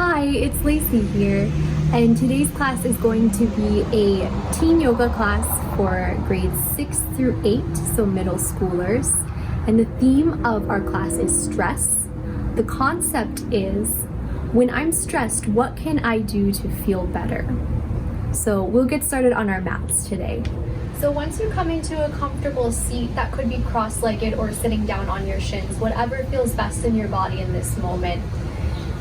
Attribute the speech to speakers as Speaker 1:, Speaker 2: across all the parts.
Speaker 1: Hi, it's Lacey here, and today's class is going to be a teen yoga class for grades 6 through 8, so middle schoolers. And the theme of our class is stress. The concept is, when I'm stressed, what can I do to feel better? So we'll get started on our mats today. So once you come into a comfortable seat, that could be cross-legged or sitting down on your shins, whatever feels best in your body in this moment.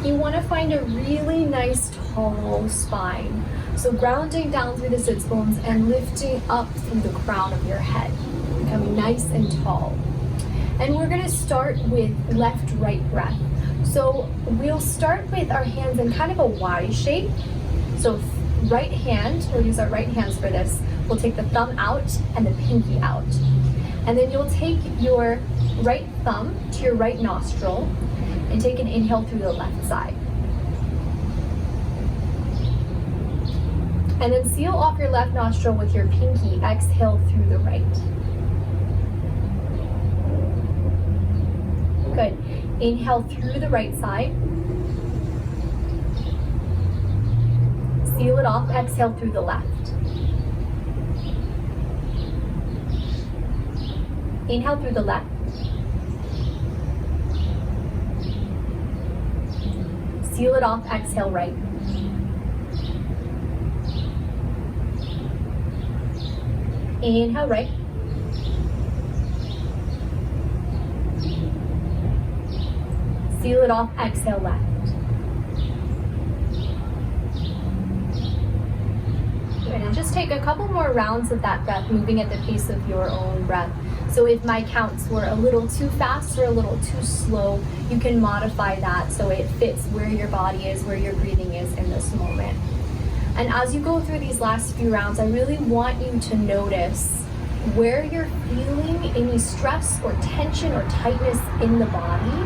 Speaker 1: You want to find a really nice tall spine. So grounding down through the sits bones and lifting up through the crown of your head, becoming nice and tall. And we're going to start with left-right breath. So we'll start with our hands in kind of a Y shape. So right hand, we'll use our right hands for this. We'll take the thumb out and the pinky out. And then you'll take your right thumb to your right nostril and take an inhale through the left side. And then seal off your left nostril with your pinky, exhale through the right. Good. Inhale through the right side. Seal it off, exhale through the left. Inhale through the left. Seal it off, exhale right. Inhale right. Seal it off, exhale left. Good, and just take a couple more rounds of that breath, moving at the pace of your own breath. So if my counts were a little too fast or a little too slow, you can modify that so it fits where your body is, where your breathing is in this moment. And as you go through these last few rounds, I really want you to notice where you're feeling any stress or tension or tightness in the body,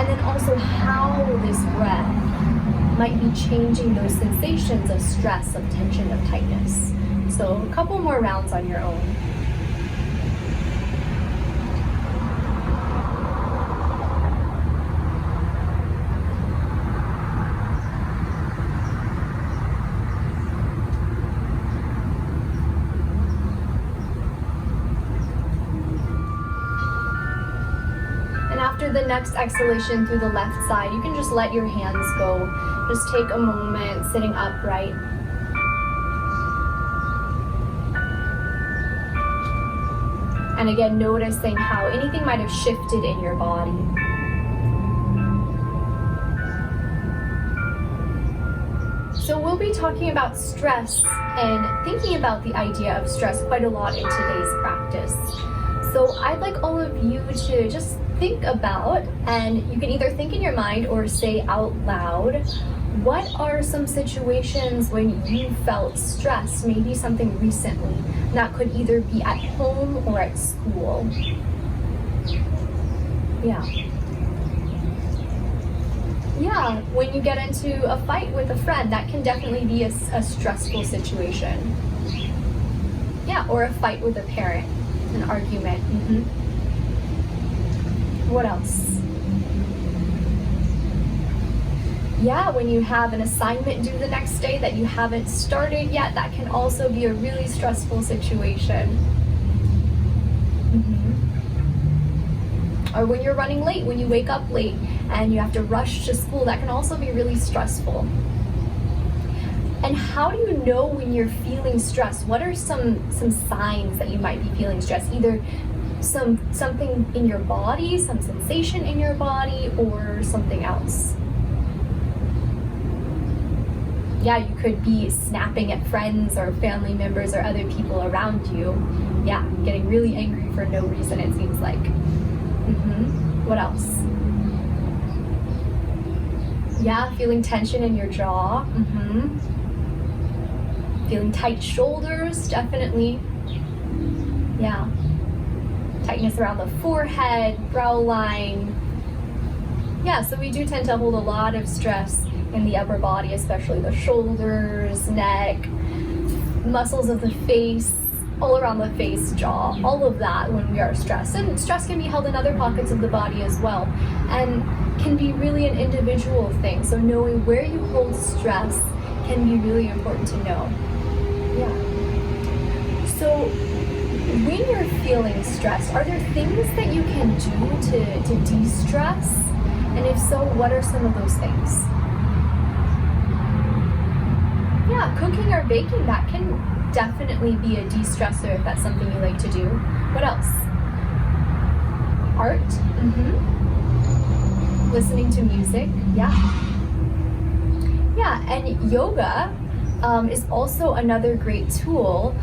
Speaker 1: and then also how this breath might be changing those sensations of stress, of tension, of tightness. So a couple more rounds on your own. After the next exhalation through the left side, you can just let your hands go. Just take a moment sitting upright. And again, noticing how anything might have shifted in your body. So we'll be talking about stress and thinking about the idea of stress quite a lot in today's practice. So I'd like all of you to just think about, and you can either think in your mind or say out loud, what are some situations when you felt stressed, maybe something recently, that could either be at home or at school? Yeah, when you get into a fight with a friend, that can definitely be a stressful situation. Yeah, or a fight with a parent, an argument. What else? Yeah, when you have an assignment due the next day that you haven't started yet, that can also be a really stressful situation. Or when you're running late, when you wake up late and you have to rush to school, that can also be really stressful. And how do you know when you're feeling stressed? What are some signs that you might be feeling stressed? Either something in your body, some sensation in your body, or something else. Yeah, you could be snapping at friends or family members or other people around you. Yeah, getting really angry for no reason, it seems like. What else? Yeah, feeling tension in your jaw. Feeling tight shoulders, definitely. Yeah. Tightness around the forehead, brow line. Yeah, so we do tend to hold a lot of stress in the upper body, especially the shoulders, neck, muscles of the face, all around the face, jaw, all of that when we are stressed. And stress can be held in other pockets of the body as well, and can be really an individual thing. So knowing where you hold stress can be really important to know. Yeah. So when you're feeling stressed, are there things that you can do to de-stress? And if so, what are some of those things? Yeah, cooking or baking, that can definitely be a de-stressor if that's something you like to do. What else? Art? Listening to music? Yeah. Yeah, and yoga is also another great tool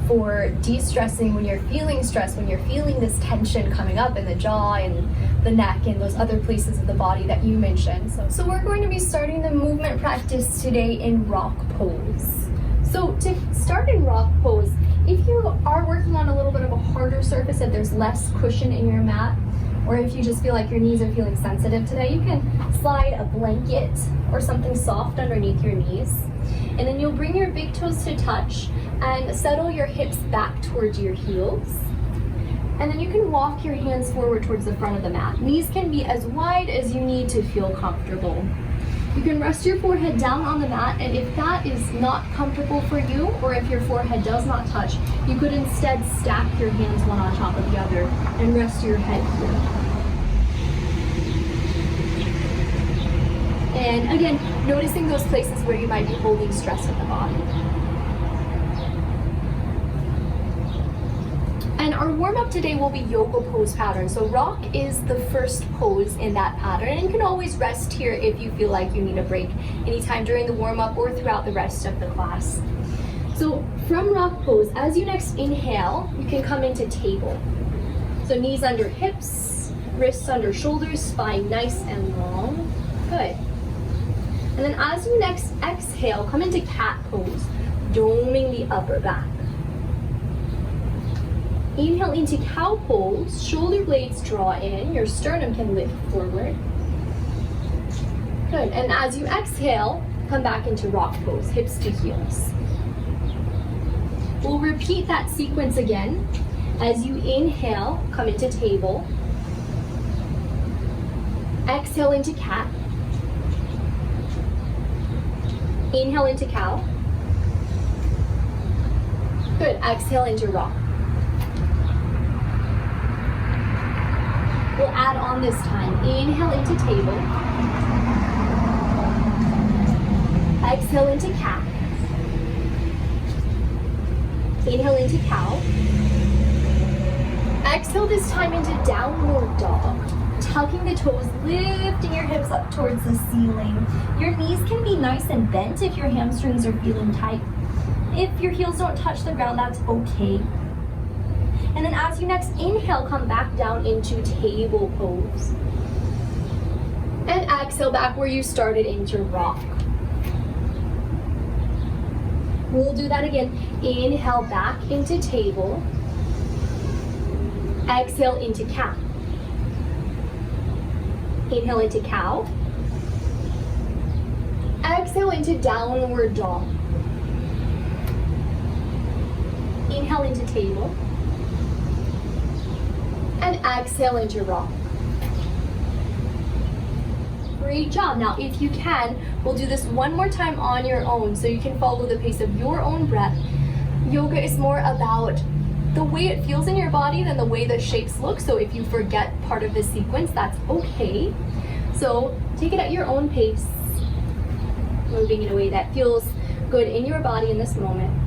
Speaker 1: for de-stressing when you're feeling stressed, when you're feeling this tension coming up in the jaw and the neck and those other places of the body that you mentioned. So we're going to be starting the movement practice today in rock pose. So to start in rock pose, if you are working on a little bit of a harder surface, if there's less cushion in your mat, or if you just feel like your knees are feeling sensitive today, you can slide a blanket or something soft underneath your knees. And then you'll bring your big toes to touch and settle your hips back towards your heels. And then you can walk your hands forward towards the front of the mat. Knees can be as wide as you need to feel comfortable. You can rest your forehead down on the mat, and if that is not comfortable for you, or if your forehead does not touch, you could instead stack your hands one on top of the other and rest your head here. And again, noticing those places where you might be holding stress in the body. And our warm-up today will be yoga pose pattern. So rock is the first pose in that pattern, and you can always rest here if you feel like you need a break anytime during the warm-up or throughout the rest of the class. So from rock pose, as you next inhale, you can come into table. So knees under hips, wrists under shoulders, spine nice and long. Good. And then as you next exhale, come into cat pose, doming the upper back. Inhale into cow pose, shoulder blades draw in, your sternum can lift forward. Good, and as you exhale, come back into rock pose, hips to heels. We'll repeat that sequence again. As you inhale, come into table. Exhale into cat. Inhale into cow. Good, exhale into rock. We'll add on this time. Inhale into table. Exhale into cat. Inhale into cow. Exhale this time into downward dog. Tucking the toes, lifting your hips up towards the ceiling. Your knees can be nice and bent if your hamstrings are feeling tight. If your heels don't touch the ground, that's okay. And then as you next inhale, come back down into table pose. And exhale back where you started into rock. We'll do that again. Inhale back into table. Exhale into cat. Inhale into cow. Exhale into downward dog. Inhale into table. And exhale into rock. Great job. Now, if you can, we'll do this one more time on your own so you can follow the pace of your own breath. Yoga is more about the way it feels in your body than the way the shapes look. So if you forget part of this sequence, that's okay. So take it at your own pace, moving in a way that feels good in your body in this moment.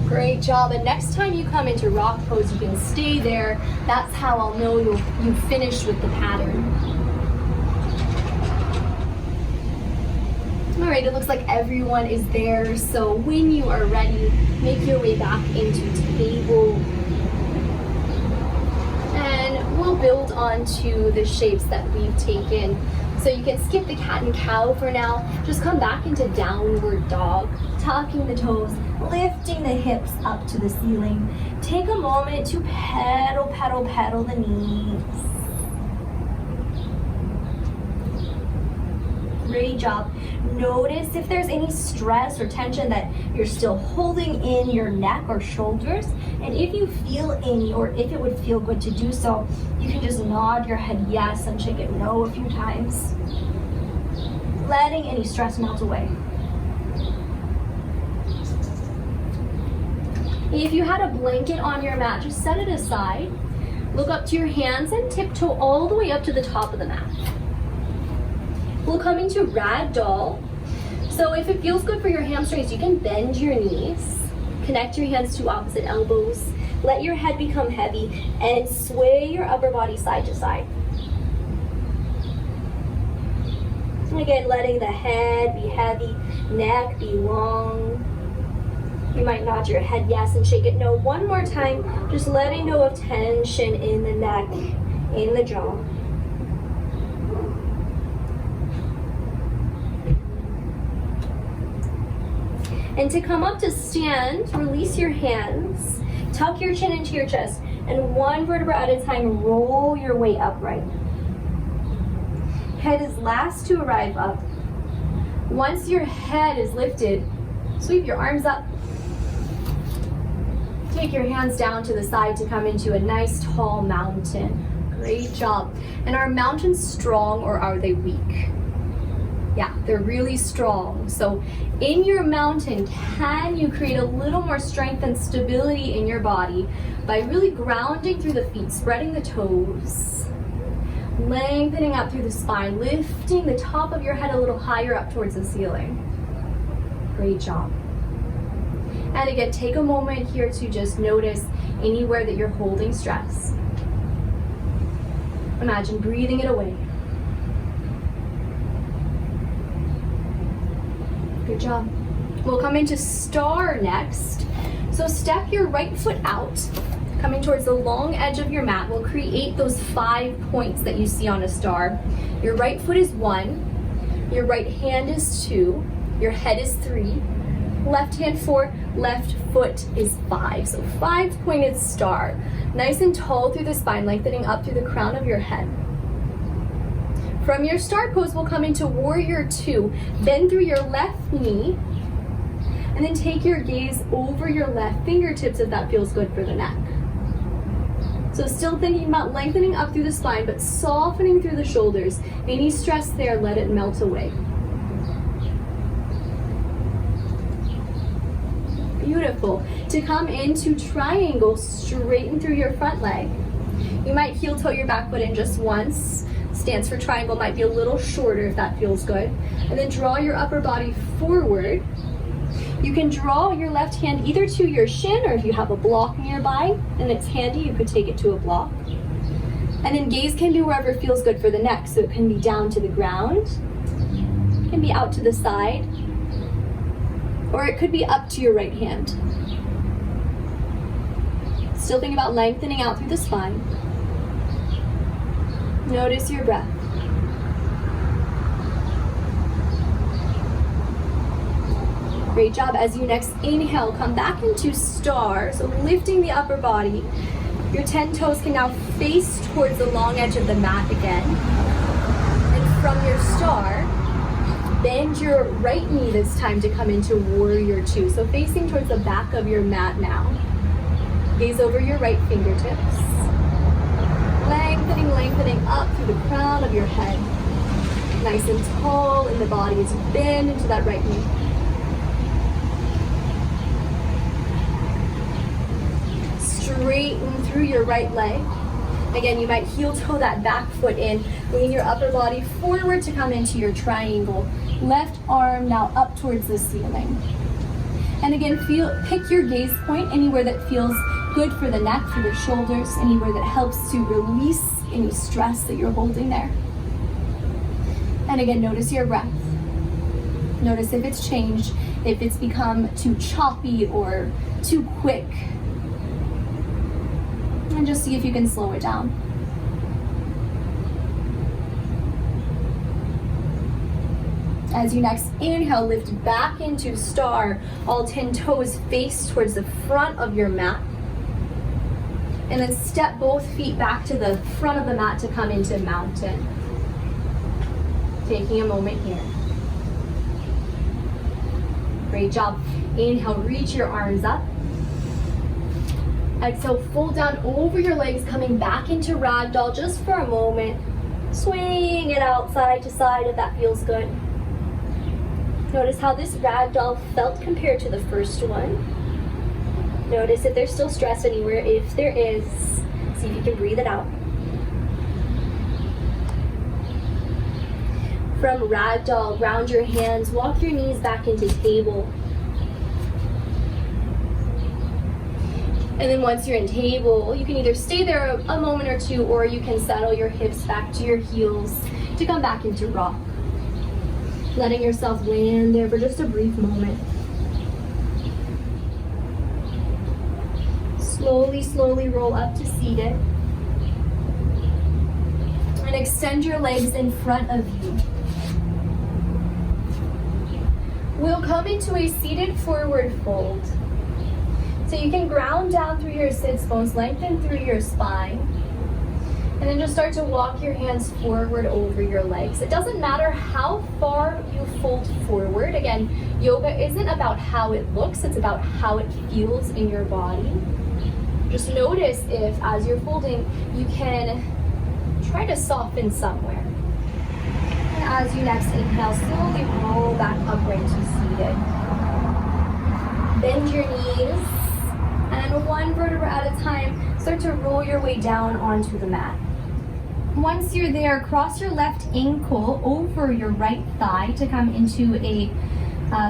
Speaker 1: Great job. And next time you come into rock pose, you can stay there. That's how I'll know you've finished with the pattern. All right, it looks like everyone is there. So when you are ready, make your way back into table. And we'll build onto the shapes that we've taken So you can skip the cat and cow for now. Just come back into downward dog, tucking the toes, lifting the hips up to the ceiling. Take a moment to pedal, pedal, pedal the knees. Great job. Notice if there's any stress or tension that you're still holding in your neck or shoulders. And if you feel any, or if it would feel good to do so, you can just nod your head yes and shake it no a few times. Letting any stress melt away. If you had a blanket on your mat, just set it aside. Look up to your hands and tiptoe all the way up to the top of the mat. We'll come into ragdoll. So if it feels good for your hamstrings, you can bend your knees, connect your hands to opposite elbows, let your head become heavy, and sway your upper body side to side. And again, letting the head be heavy, neck be long. You might nod your head yes and shake it no one more time, just letting go of tension in the neck, in the jaw. And to come up to stand, release your hands, tuck your chin into your chest, and one vertebra at a time, roll your way upright. Head is last to arrive up. Once your head is lifted, sweep your arms up. Take your hands down to the side to come into a nice tall mountain. Great job. And are mountains strong or are they weak? Yeah, they're really strong. So in your mountain, can you create a little more strength and stability in your body by really grounding through the feet, spreading the toes, lengthening up through the spine, lifting the top of your head a little higher up towards the ceiling. Great job. And again, take a moment here to just notice anywhere that you're holding stress. Imagine breathing it away. Good job. We'll come into star next. So step your right foot out, coming towards the long edge of your mat. We'll create those 5 points that you see on a star. Your right foot is 1, your right hand is 2, your head is 3, left hand 4, left foot is 5. So 5-pointed star. Nice and tall through the spine, lengthening up through the crown of your head. From your star pose, we'll come into warrior 2. Bend through your left knee, and then take your gaze over your left fingertips if that feels good for the neck. So still thinking about lengthening up through the spine, but softening through the shoulders. Any stress there, let it melt away. Beautiful. To come into triangle, straighten through your front leg. You might heel toe your back foot in just once. Stance for triangle might be a little shorter if that feels good. And then draw your upper body forward. You can draw your left hand either to your shin, or if you have a block nearby and it's handy, you could take it to a block. And then gaze can be wherever feels good for the neck. So it can be down to the ground, it can be out to the side, or it could be up to your right hand. Still think about lengthening out through the spine. Notice your breath. Great job. As you next inhale, come back into star. So lifting the upper body. Your 10 toes can now face towards the long edge of the mat again. And from your star, bend your right knee this time to come into warrior 2. So facing towards the back of your mat now. Gaze over your right fingertips. Lengthening up through the crown of your head. Nice and tall in the body as you bend into that right knee. Straighten through your right leg. Again, you might heel toe that back foot in. Lean your upper body forward to come into your triangle. Left arm now up towards the ceiling. And again, pick your gaze point anywhere that feels good for the neck, for the shoulders, anywhere that helps to release any stress that you're holding there. And again, notice your breath. Notice if it's changed, if it's become too choppy or too quick. And just see if you can slow it down. As you next inhale, lift back into star, all 10 toes face towards the front of your mat. And then step both feet back to the front of the mat to come into mountain. Taking a moment here. Great job. Inhale, reach your arms up. Exhale, fold down over your legs, coming back into ragdoll just for a moment. Swing it out side to side if that feels good. Notice how this ragdoll felt compared to the first one. Notice if there's still stress anywhere. If there is, see if you can breathe it out. From ragdoll, ground your hands, walk your knees back into table. And then once you're in table, you can either stay there a moment or two, or you can settle your hips back to your heels to come back into rock. Letting yourself land there for just a brief moment. Slowly, slowly roll up to seated. And extend your legs in front of you. We'll come into a seated forward fold. So you can ground down through your sits bones, lengthen through your spine. And then just start to walk your hands forward over your legs. It doesn't matter how far you fold forward. Again, yoga isn't about how it looks, it's about how it feels in your body. Just notice if, as you're folding, you can try to soften somewhere. And as you next inhale, slowly roll back upright to seated. Bend your knees, and one vertebra at a time, start to roll your way down onto the mat. Once you're there, cross your left ankle over your right thigh to come into a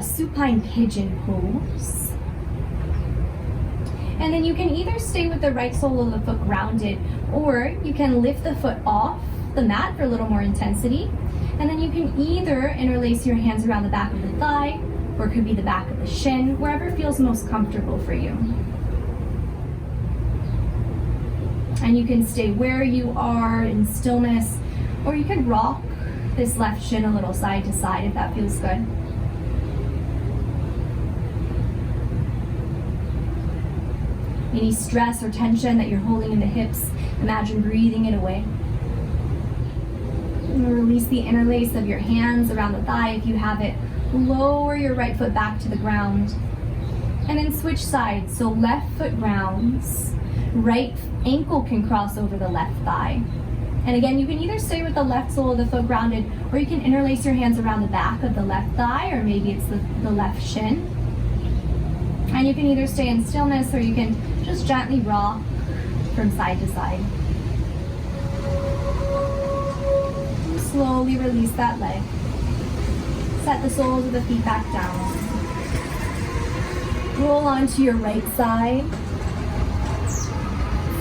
Speaker 1: supine pigeon pose. And then you can either stay with the right sole of the foot grounded, or you can lift the foot off the mat for a little more intensity. And then you can either interlace your hands around the back of the thigh, or it could be the back of the shin, wherever feels most comfortable for you. And you can stay where you are in stillness, or you could rock this left shin a little side to side if that feels good. Any stress or tension that you're holding in the hips, imagine breathing it away. And release the interlace of your hands around the thigh if you have it. Lower your right foot back to the ground. And then switch sides. So left foot grounds, right ankle can cross over the left thigh. And again, you can either stay with the left sole of the foot grounded, or you can interlace your hands around the back of the left thigh, or maybe it's the left shin. And you can either stay in stillness, or you can just gently rock from side to side. Slowly release that leg. Set the soles of the feet back down. Roll onto your right side.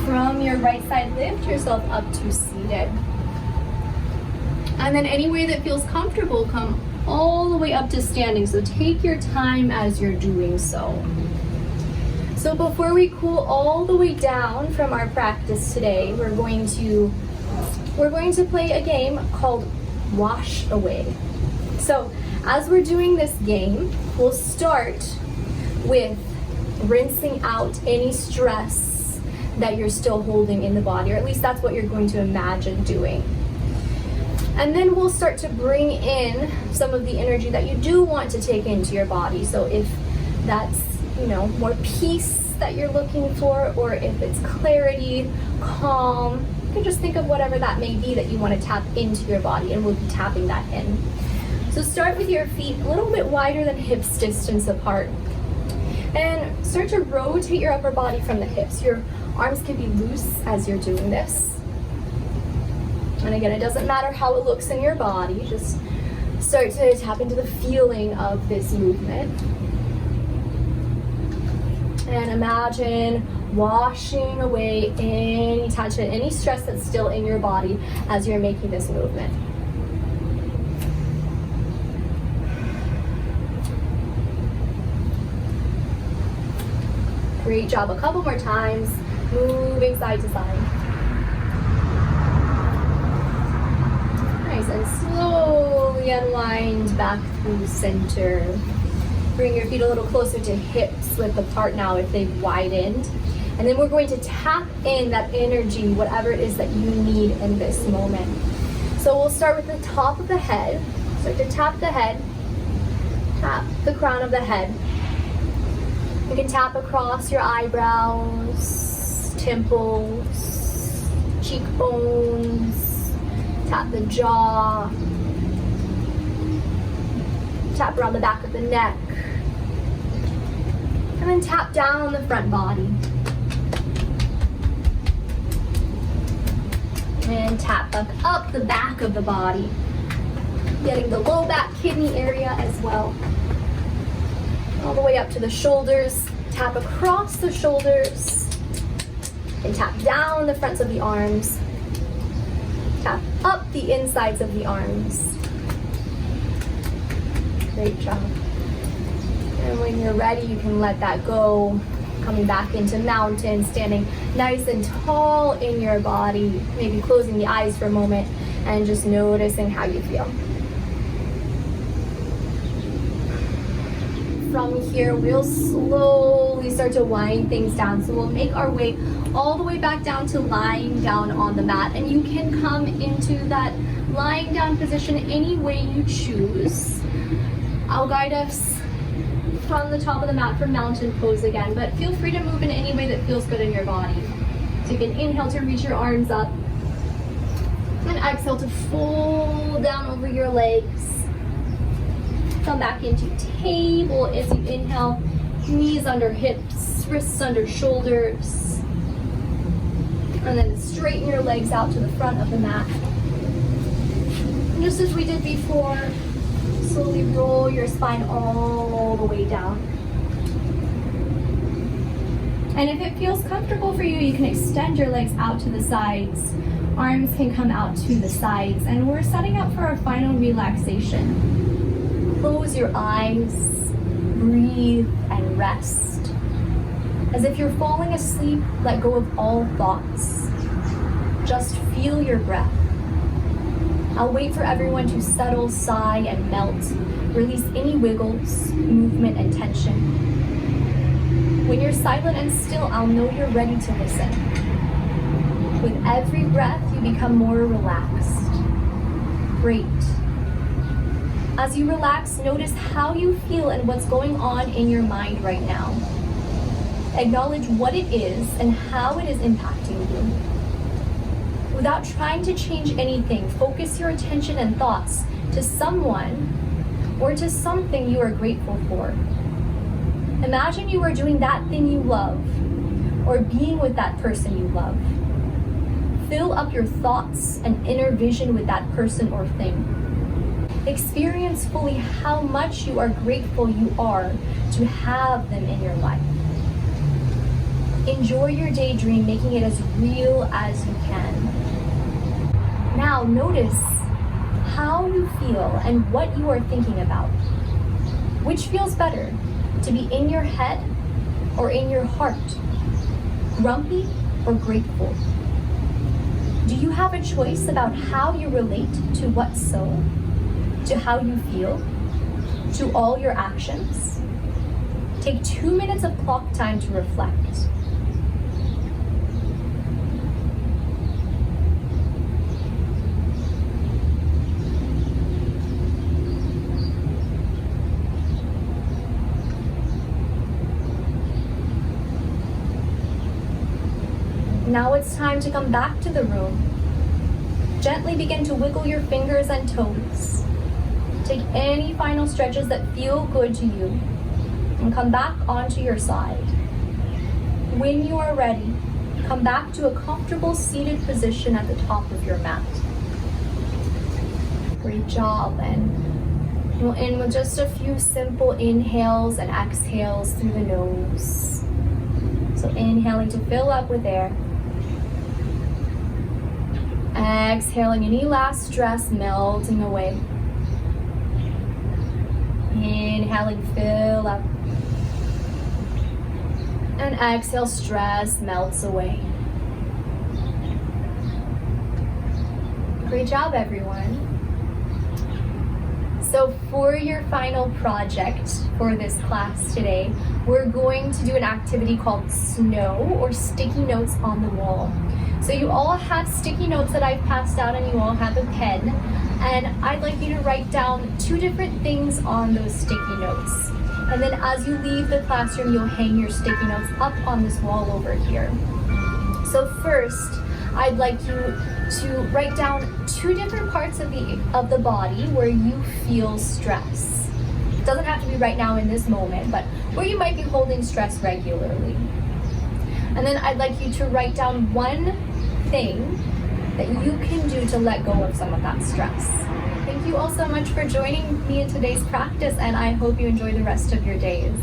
Speaker 1: From your right side, lift yourself up to seated. And then any way that feels comfortable, come all the way up to standing. So take your time as you're doing so. So before we cool all the way down from our practice today, we're going to play a game called Wash Away. So as we're doing this game, we'll start with rinsing out any stress that you're still holding in the body, or at least that's what you're going to imagine doing. And then we'll start to bring in some of the energy that you do want to take into your body. So if that's, more peace that you're looking for, or if it's clarity, calm, you can just think of whatever that may be that you want to tap into your body, and we'll be tapping that in. So start with your feet a little bit wider than hips distance apart. And start to rotate your upper body from the hips. Your arms can be loose as you're doing this. And again, it doesn't matter how it looks in your body, just start to tap into the feeling of this movement. And imagine washing away any tension, any stress that's still in your body as you're making this movement. Great job. A couple more times, moving side to side. Nice, and Slowly unwind back through center. Bring your feet a little closer to hips, width apart now if they've widened. And then we're going to tap in that energy, whatever it is that you need in this moment. So we'll start with the top of the head. Start to tap the head, tap the crown of the head. You can tap across your eyebrows, temples, cheekbones, tap the jaw, tap around the back of the neck, and then tap down the front body. And tap back up the back of the body, getting the low back kidney area as well. All the way up to the shoulders, tap across the shoulders, and tap down the fronts of the arms, tap up the insides of the arms. Great job. And when you're ready, you can let that go. Coming back into mountain, standing nice and tall in your body, maybe closing the eyes for a moment and just noticing how you feel. From here, we'll slowly start to wind things down. So we'll make our way all the way back down to lying down on the mat. And you can come into that lying down position any way you choose. I'll guide us from the top of the mat for mountain pose again, but feel free to move in any way that feels good in your body. So you can inhale to reach your arms up and exhale to fold down over your legs. Come back into table as you inhale, knees under hips, wrists under shoulders, and then straighten your legs out to the front of the mat. And just as we did before, slowly roll your spine all the way down. And if it feels comfortable for you, you can extend your legs out to the sides. Arms can come out to the sides. And we're setting up for our final relaxation. Close your eyes, breathe, and rest. As if you're falling asleep, let go of all thoughts. Just feel your breath. I'll wait for everyone to settle, sigh, and melt. Release any wiggles, movement, and tension. When you're silent and still, I'll know you're ready to listen. With every breath, you become more relaxed. Great. As you relax, notice how you feel and what's going on in your mind right now. Acknowledge what it is and how it is impacting you. Without trying to change anything, focus your attention and thoughts to someone or to something you are grateful for. Imagine you are doing that thing you love or being with that person you love. Fill up your thoughts and inner vision with that person or thing. Experience fully how much you are grateful you are to have them in your life. Enjoy your daydream, making it as real as you can. Now notice how you feel and what you are thinking about. Which feels better, to be in your head or in your heart? Grumpy or grateful? Do you have a choice about how you relate to what's so, to how you feel, to all your actions? Take 2 minutes of clock time to reflect. Now it's time to come back to the room. Gently begin to wiggle your fingers and toes. Take any final stretches that feel good to you and come back onto your side. When you are ready, come back to a comfortable seated position at the top of your mat. Great job. And we'll end with just a few simple inhales and exhales through the nose. So inhaling to fill up with air. Exhaling any last stress melting away. Inhaling, fill up. And exhale, stress melts away. Great job, everyone. So for your final project for this class today, we're going to do an activity called Snow, or sticky notes on the wall. So you all have sticky notes that I've passed out, and you all have a pen. And I'd like you to write down 2 different things on those sticky notes. And then as you leave the classroom, you'll hang your sticky notes up on this wall over here. So first, I'd like you to write down 2 different parts of the body where you feel stress. It doesn't have to be right now in this moment, but where you might be holding stress regularly. And then I'd like you to write down 1 thing that you can do to let go of some of that stress. Thank you all so much for joining me in today's practice, and I hope you enjoy the rest of your days.